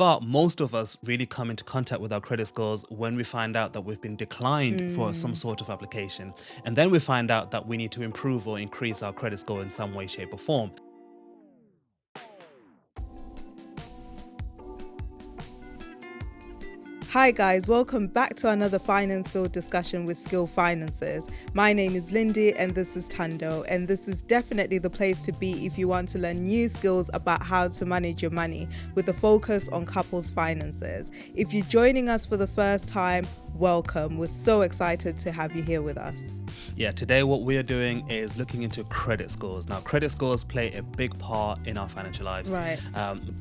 But most of us really come into contact with our credit scores when we find out that we've been declined for some Mm. sort of application. And then we find out that we need to improve or increase our credit score in some way, shape, or form. Hi, guys, welcome back to another finance field discussion with Skill Finances. My name is Lindy and this is Tando, and this is definitely the place to be if you want to learn new skills about how to manage your money with a focus on couples' finances. If you're joining us for the first time, welcome. We're so excited to have you here with us. Yeah, today what we are doing is looking into credit scores. Now, credit scores play a big part in our financial lives, Right.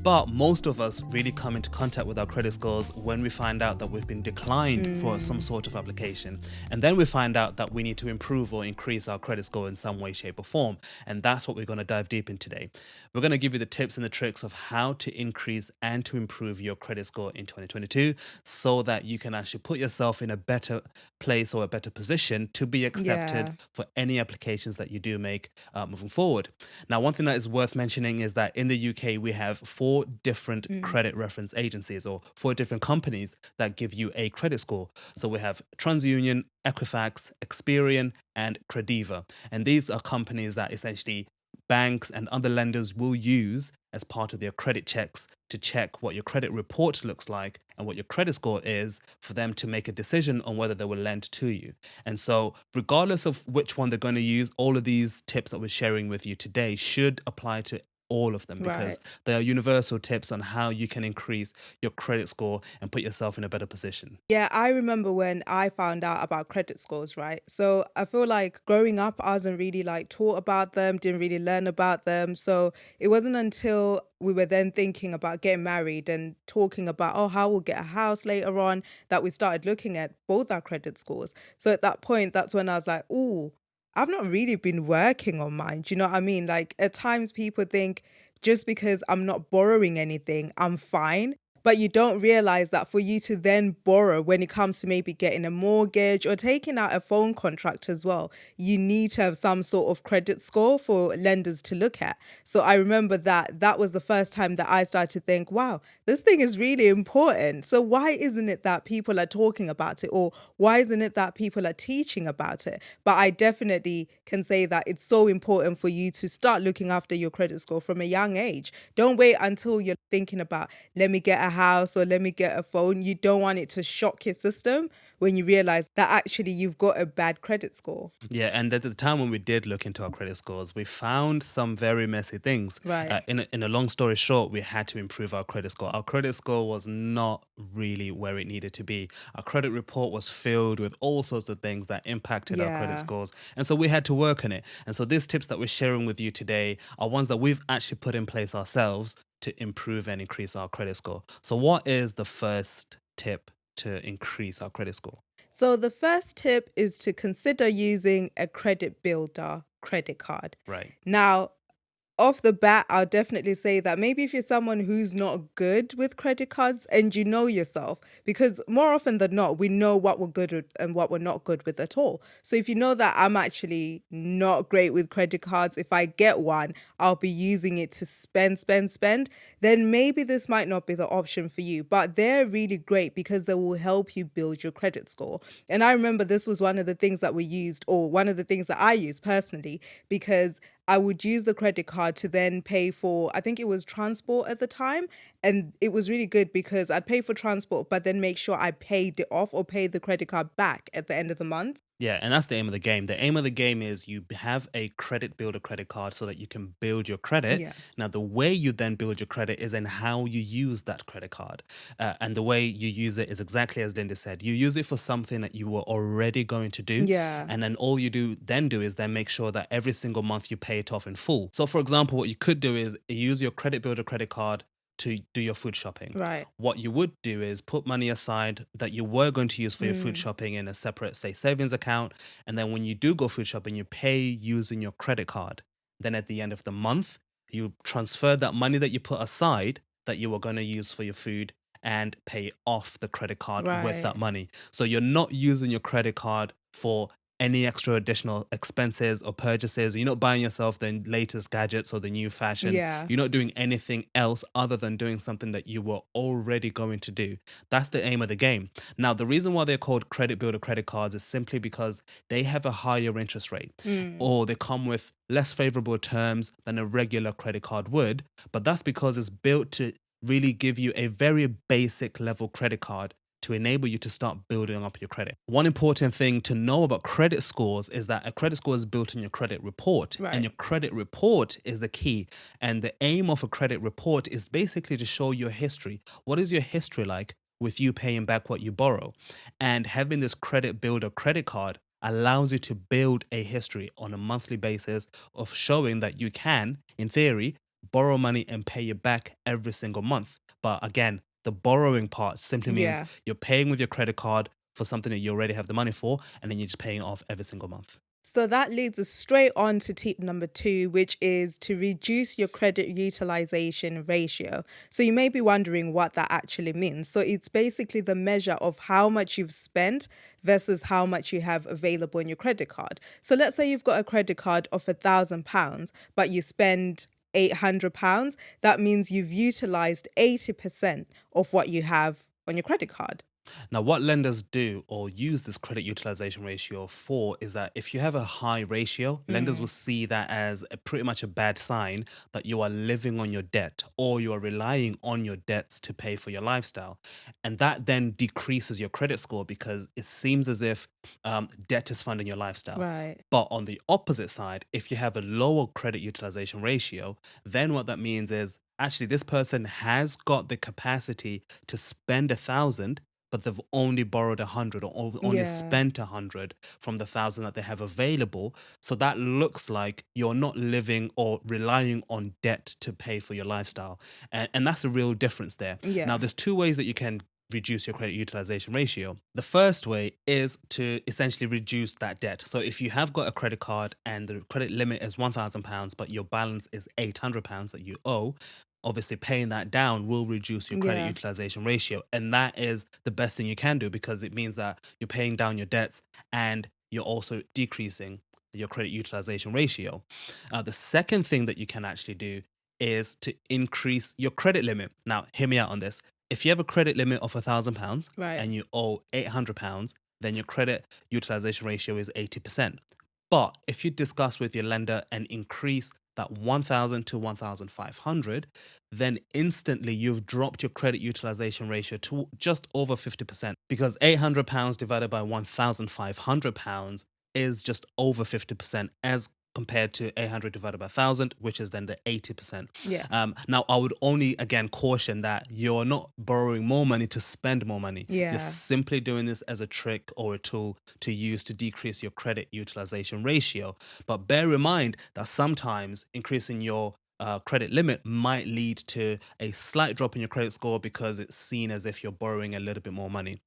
but most of us really come into contact with our credit scores when we find out that we've been declined for some Mm. sort of application. And then we find out that we need to improve or increase our credit score in some way, shape, or form. And that's what we're going to dive deep in today. We're going to give you the tips and the tricks of how to increase and to improve your credit score in 2022 so that you can actually put yourself in a better place or a better position to be accepted Yeah. for any applications that you do make moving forward. Now, one thing that is worth mentioning is that in the UK, we have four different Mm. credit reference agencies or four different companies that give you a credit score. So we have TransUnion, Equifax, Experian, and Crediva. And these are companies that essentially banks and other lenders will use as part of their credit checks to check what your credit report looks like and what your credit score is for them to make a decision on whether they will lend to you. And so, regardless of which one they're going to use, all of these tips that we're sharing with you today should apply to all of them because Right. they are universal tips on how you can increase your credit score and put yourself in a better position. Yeah, I remember when I found out about credit scores, right? So I feel like growing up, I wasn't really like taught about them, didn't really learn about them. So it wasn't until we were then thinking about getting married and talking about, oh, how we'll get a house later on, that we started looking at both our credit scores. So at that point, that's when I was like, oh, I've not really been working on mine. Do you know what I mean? Like at times people think just because I'm not borrowing anything, I'm fine. But you don't realize that for you to then borrow when it comes to maybe getting a mortgage or taking out a phone contract as well, you need to have some sort of credit score for lenders to look at. So I remember that was the first time that I started to think, wow, this thing is really important. So why isn't it that people are talking about it, or why isn't it that people are teaching about it? But I definitely can say that it's so important for you to start looking after your credit score from a young age. Don't wait until you're thinking about, let me get a house or let me get a phone. You don't want it to shock your system when you realize that actually you've got a bad credit score. Yeah, and at the time when we did look into our credit scores, we found some very messy things. Right. In a long story short, we had to improve our credit score. Our credit score was not really where it needed to be. Our credit report was filled with all sorts of things that impacted our credit Yeah. scores. And so we had to work on it. And so these tips that we're sharing with you today are ones that we've actually put in place ourselves to improve and increase our credit score. So, what is the first tip to increase our credit score? So the first tip is to consider using a credit builder credit card. Right. Now, off the bat, I'll definitely say that maybe if you're someone who's not good with credit cards and you know yourself, because more often than not, we know what we're good with and what we're not good with at all. So if you know that I'm actually not great with credit cards, if I get one, I'll be using it to spend, spend, spend, then maybe this might not be the option for you. But they're really great because they will help you build your credit score. And I remember this was one of the things that we used, or one of the things that I used personally, because I would use the credit card to then pay for, I think it was transport at the time. And it was really good because I'd pay for transport, but then make sure I paid it off or paid the credit card back at the end of the month. Yeah, and that's the aim of the game. The aim of the game is you have a credit builder credit card so that you can build your credit. Yeah. Now, the way you then build your credit is in how you use that credit card. And the way you use it is exactly as Linda said. You use it for something that you were already going to do. Yeah. And then all you do is then make sure that every single month you pay it off in full. So, for example, what you could do is use your credit builder credit card to do your food shopping. Right. What you would do is put money aside that you were going to use for your food Mm. shopping in a separate, say, savings account. And then when you do go food shopping, you pay using your credit card. Then at the end of the month, you transfer that money that you put aside that you were going to use for your food and pay off the credit card with Right. that money. So you're not using your credit card for any extra additional expenses or purchases. You're not buying yourself the latest gadgets or the new fashion. Yeah. You're not doing anything else other than doing something that you were already going to do. That's the aim of the game. Now, the reason why they're called credit builder credit cards is simply because they have a higher interest rate, Mm. or they come with less favorable terms than a regular credit card would. But that's because it's built to really give you a very basic level credit card to enable you to start building up your credit. One important thing to know about credit scores is that a credit score is built in your credit report, and Right. your credit report is the key. And the aim of a credit report is basically to show your history. What is your history like with you paying back what you borrow? And having this credit builder credit card allows you to build a history on a monthly basis of showing that you can, in theory, borrow money and pay it back every single month. But again, the borrowing part simply means Yeah. you're paying with your credit card for something that you already have the money for, and then you're just paying it off every single month. So that leads us straight on to tip number two, which is to reduce your credit utilization ratio. So you may be wondering what that actually means. So it's basically the measure of how much you've spent versus how much you have available in your credit card. So let's say you've got a credit card of £1,000, but you spend £800. That means you've utilized 80% of what you have on your credit card. Now, what lenders do or use this credit utilization ratio for is that if you have a high ratio, lenders will Mm, see that as pretty much a bad sign that you are living on your debt or you are relying on your debts to pay for your lifestyle. And that then decreases your credit score because it seems as if debt is funding your lifestyle. right. But on the opposite side, if you have a lower credit utilization ratio, then what that means is actually this person has got the capacity to spend 1,000, but they've only borrowed 100 or only Yeah. spent 100 from the 1,000 that they have available. So that looks like you're not living or relying on debt to pay for your lifestyle. And that's a real difference there. Now, Yeah. there's two ways that you can reduce your credit utilization ratio. The first way is to essentially reduce that debt. So if you have got a credit card and the credit limit is £1,000, but your balance is £800 that you owe, obviously paying that down will reduce your credit Yeah. utilization ratio. And that is the best thing you can do because it means that you're paying down your debts and you're also decreasing your credit utilization ratio. The second thing that you can actually do is to increase your credit limit. Now, hear me out on this. If you have a credit limit of £1,000 Right. and you owe £800, then your credit utilization ratio is 80%. But if you discuss with your lender and increase that 1,000 to 1,500, then instantly you've dropped your credit utilization ratio to just over 50% because £800 divided by £1,500 is just over 50% as compared to 800 divided by 1,000, which is then the 80%. Yeah. Now, I would only again caution that you're not borrowing more money to spend more money. You're Yeah. simply doing this as a trick or a tool to use to decrease your credit utilization ratio. But bear in mind that sometimes increasing your credit limit might lead to a slight drop in your credit score because it's seen as if you're borrowing a little bit more money.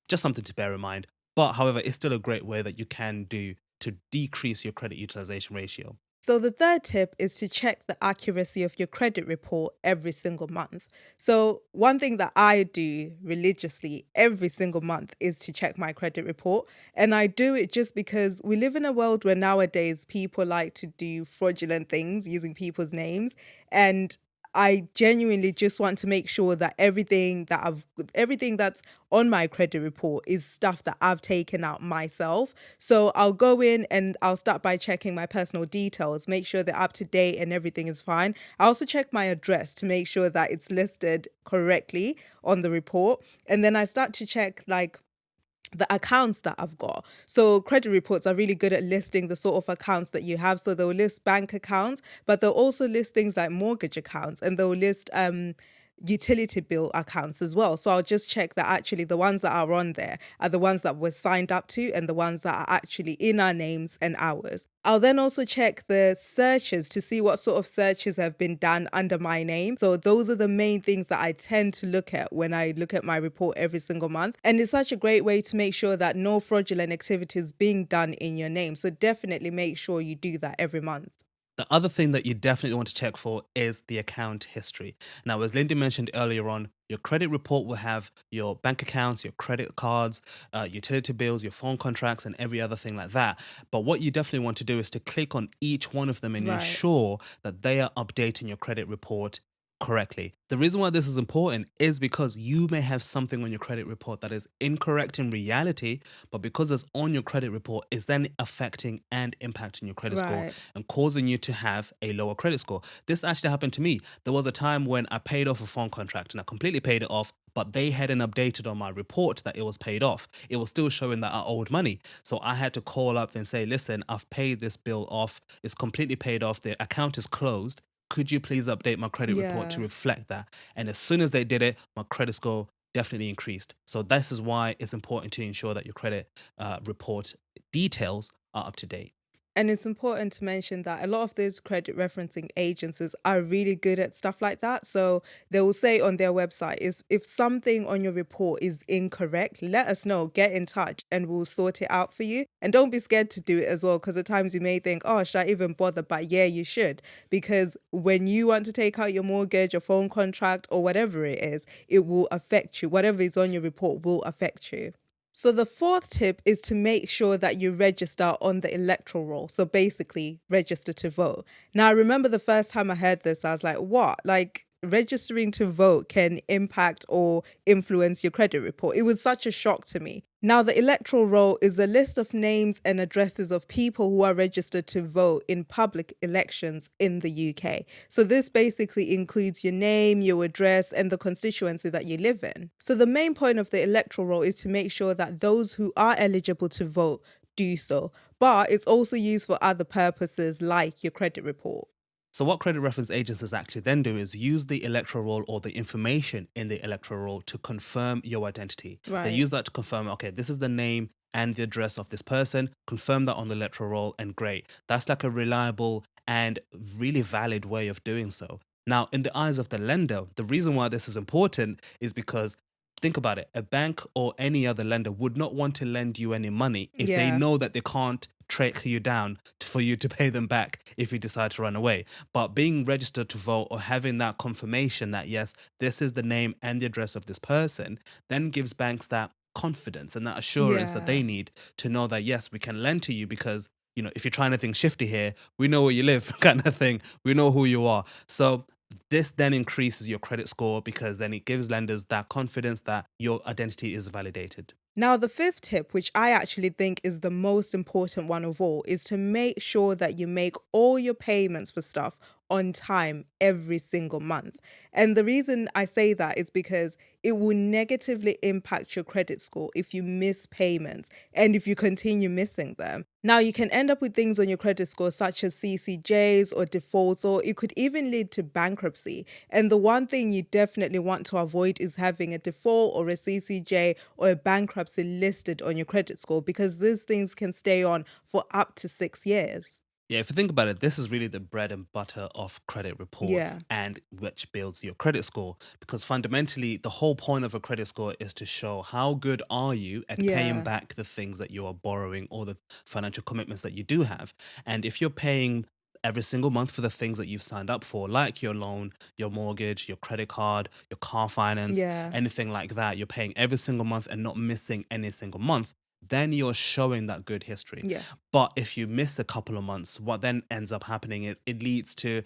Just something to bear in mind. But however, it's still a great way that you can do to decrease your credit utilization ratio. So the third tip is to check the accuracy of your credit report every single month. So one thing that I do religiously every single month is to check my credit report. And I do it just because we live in a world where nowadays people like to do fraudulent things using people's names. And I genuinely just want to make sure that everything that's on my credit report is stuff that I've taken out myself. So I'll go in and I'll start by checking my personal details, make sure they're up to date and everything is fine. I also check my address to make sure that it's listed correctly on the report. And then I start to check like the accounts that I've got. So credit reports are really good at listing the sort of accounts that you have. So they'll list bank accounts, but they'll also list things like mortgage accounts and they'll list utility bill accounts as well. So I'll just check that actually the ones that are on there are the ones that we're signed up to and the ones that are actually in our names and ours. I'll then also check the searches to see what sort of searches have been done under my name. So those are the main things that I tend to look at when I look at my report every single month. And it's such a great way to make sure that no fraudulent activity is being done in your name. So definitely make sure you do that every month. The other thing that you definitely want to check for is the account history. Now, as Lindy mentioned earlier on, Your credit report will have your bank accounts, your credit cards, utility bills, your phone contracts, and every other thing like that. But what you definitely want to do is to click on each one of them and Right. ensure that they are updating your credit report correctly. The reason why this is important is because you may have something on your credit report that is incorrect in reality, but because it's on your credit report, it's then affecting and impacting your credit score Right. and causing you to have a lower credit score. This actually happened to me. There was a time when I paid off a phone contract and I completely paid it off, but they hadn't updated on my report that it was paid off. It was still showing that I owed money. So I had to call up and say, listen, I've paid this bill off. It's completely paid off. The account is closed. Could you please update my credit report to Yeah. reflect that? And as soon as they did it, my credit score definitely increased. So this is why it's important to ensure that your credit report details are up to date. And it's important to mention that a lot of these credit referencing agencies are really good at stuff like that. So they will say on their website is if something on your report is incorrect, let us know, get in touch and we'll sort it out for you. And don't be scared to do it as well, because at times you may think, oh, should I even bother? But yeah, you should. Because when you want to take out your mortgage, your phone contract, or whatever it is, it will affect you. Whatever is on your report will affect you. So the fourth tip is to make sure that you register on the electoral roll. So basically, register to vote. Now, I remember the first time I heard this, I was like, what? Like, registering to vote can impact or influence your credit report. It was such a shock to me. Now, the electoral roll is a list of names and addresses of people who are registered to vote in public elections in the UK. So, this basically includes your name, your address, and the constituency that you live in. So, the main point of the electoral roll is to make sure that those who are eligible to vote do so. But it's also used for other purposes like your credit report. So, what credit reference agencies actually then do is use the electoral roll or the information in the electoral roll to confirm your identity. They Right. use that to confirm, okay, this is the name and the address of this person, confirm that on the electoral roll, and great. That's like a reliable and really valid way of doing so. Now, in the eyes of the lender, the reason why this is important is because think about it, a bank or any other lender would not want to lend you any money if they Yeah. know that they can't track you down for you to pay them back if you decide to run away. But being registered to vote or having that confirmation that, yes, this is the name and the address of this person, then gives banks that confidence and that assurance that they Yeah. need to know that, yes, we can lend to you because, if you're trying anything shifty here, we know where you live, kind of thing. We know who you are. So this then increases your credit score because then it gives lenders that confidence that your identity is validated. Now, the fifth tip, which I actually think is the most important one of all, is to make sure that you make all your payments for stuff on time every single month. And the reason I say that is because it will negatively impact your credit score if you miss payments and if you continue missing them. Now, you can end up with things on your credit score such as CCJs or defaults, or it could even lead to bankruptcy. And the one thing you definitely want to avoid is having a default or a CCJ or a bankruptcy listed on your credit score, because these things can stay on for up to 6 years. Yeah, if you think about it, this is really the bread and butter of credit reports Yeah. and which builds your credit score. Because fundamentally, the whole point of a credit score is to show how good are you at paying Yeah. back the things that you are borrowing or the financial commitments that you do have. And if you're paying every single month for the things that you've signed up for, like your loan, your mortgage, your credit card, your car finance, Yeah. anything like that, you're paying every single month and not missing any single month, then you're showing that good history. Yeah. But if you miss a couple of months, what then ends up happening is it leads to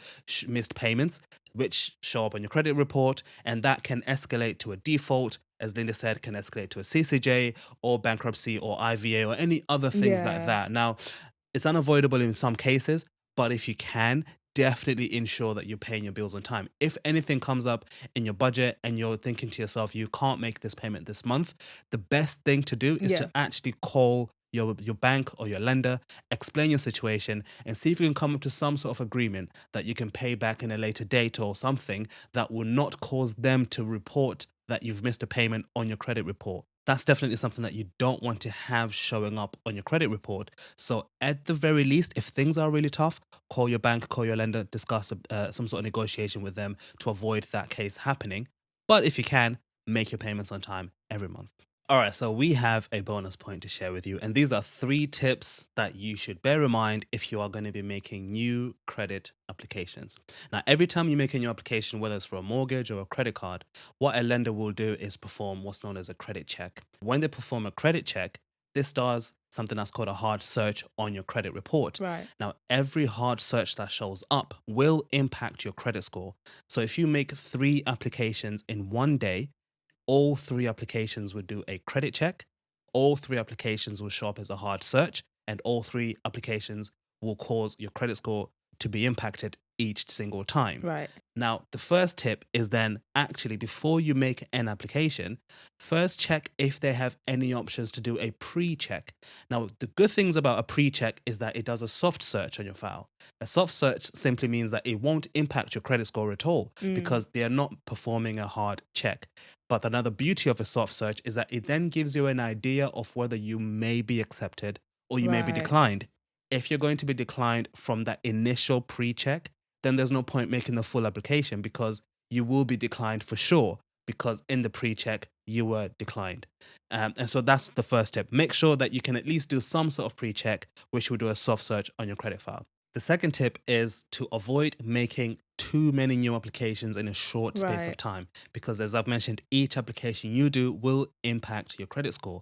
missed payments, which show up on your credit report, and that can escalate to a default. As Linda said, can escalate to a CCJ or bankruptcy or IVA or any other things like Yeah. that. Now, it's unavoidable in some cases, but if you can, definitely ensure that you're paying your bills on time. If anything comes up in your budget and you're thinking to yourself, you can't make this payment this month, the best thing to do is Yeah. to actually call your bank or your lender, explain your situation, and see if you can come up to some sort of agreement that you can pay back in a later date or something that will not cause them to report that you've missed a payment on your credit report. That's definitely something that you don't want to have showing up on your credit report. So, at the very least, if things are really tough, call your bank, call your lender, discuss some sort of negotiation with them to avoid that case happening. But if you can, make your payments on time every month. All right, so we have a bonus point to share with you. And these are 3 tips that you should bear in mind if you are going to be making new credit applications. Now, every time you make a new application, whether it's for a mortgage or a credit card, what a lender will do is perform what's known as a credit check. When they perform a credit check, this does something that's called a hard search on your credit report. Right, Now, every hard search that shows up will impact your credit score. So if you make 3 applications in one day, all 3 applications would do a credit check, all 3 applications will show up as a hard search, and all 3 applications will cause your credit score to be impacted each single time. right, Now, the first tip is then actually before you make an application, first check if they have any options to do a pre check. Now, the good things about a pre check is that it does a soft search on your file. A soft search simply means that it won't impact your credit score at all mm, because they are not performing a hard check. But another beauty of a soft search is that it then gives you an idea of whether you may be accepted or you may be right, declined. If you're going to be declined from that initial pre check, then there's no point making the full application because you will be declined for sure because in the pre-check you were declined. And so that's the first tip. Make sure that you can at least do some sort of pre-check, which will do a soft search on your credit file. The second tip is to avoid making too many new applications in a short space of right. time because, as I've mentioned, each application you do will impact your credit score.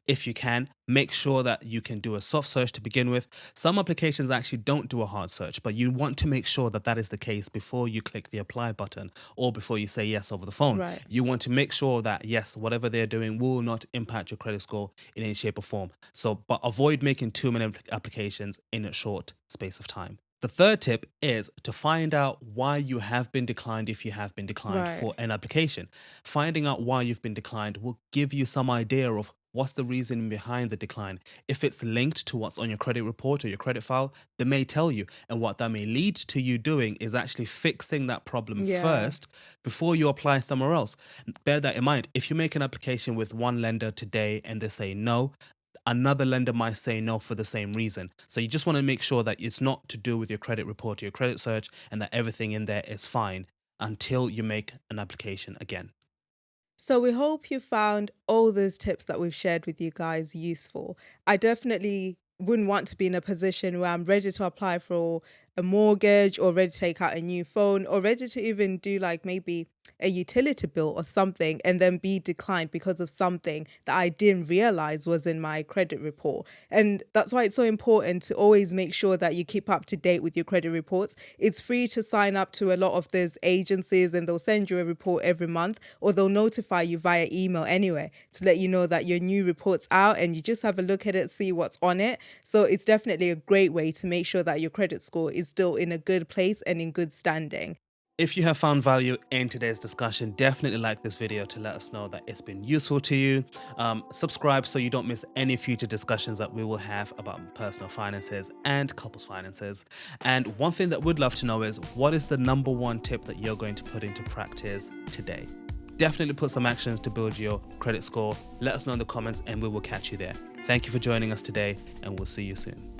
If you can, make sure that you can do a soft search to begin with. Some applications actually don't do a hard search, but you want to make sure that that is the case before you click the apply button or before you say yes over the phone. Right. You want to make sure that, yes, whatever they're doing will not impact your credit score in any shape or form. So, but avoid making too many applications in a short space of time. The third tip is to find out why you have been declined if you have been declined Right. for an application. Finding out why you've been declined will give you some idea of what's the reason behind the decline. If it's linked to what's on your credit report or your credit file, they may tell you. And what that may lead to you doing is actually fixing that problem Yeah. first before you apply somewhere else. Bear that in mind. If you make an application with one lender today and they say no, another lender might say no for the same reason. So you just want to make sure that it's not to do with your credit report or your credit search and that everything in there is fine until you make an application again. So we hope you found all those tips that we've shared with you guys useful. I definitely wouldn't want to be in a position where I'm ready to apply for a mortgage or ready to take out a new phone or ready to even do like maybe a utility bill or something and then be declined because of something that I didn't realize was in my credit report. And that's why it's so important to always make sure that you keep up to date with your credit reports. It's free to sign up to a lot of these agencies and they'll send you a report every month or they'll notify you via email anyway to let you know that your new report's out and you just have a look at it, see what's on it. So it's definitely a great way to make sure that your credit score is still in a good place and in good standing. If you have found value in today's discussion, definitely like this video to let us know that it's been useful to you. Subscribe so you don't miss any future discussions that we will have about personal finances and couples finances. And one thing that we'd love to know is what is the number one tip that you're going to put into practice today? Definitely put some actions to build your credit score. Let us know in the comments and we will catch you there. Thank you for joining us today and we'll see you soon.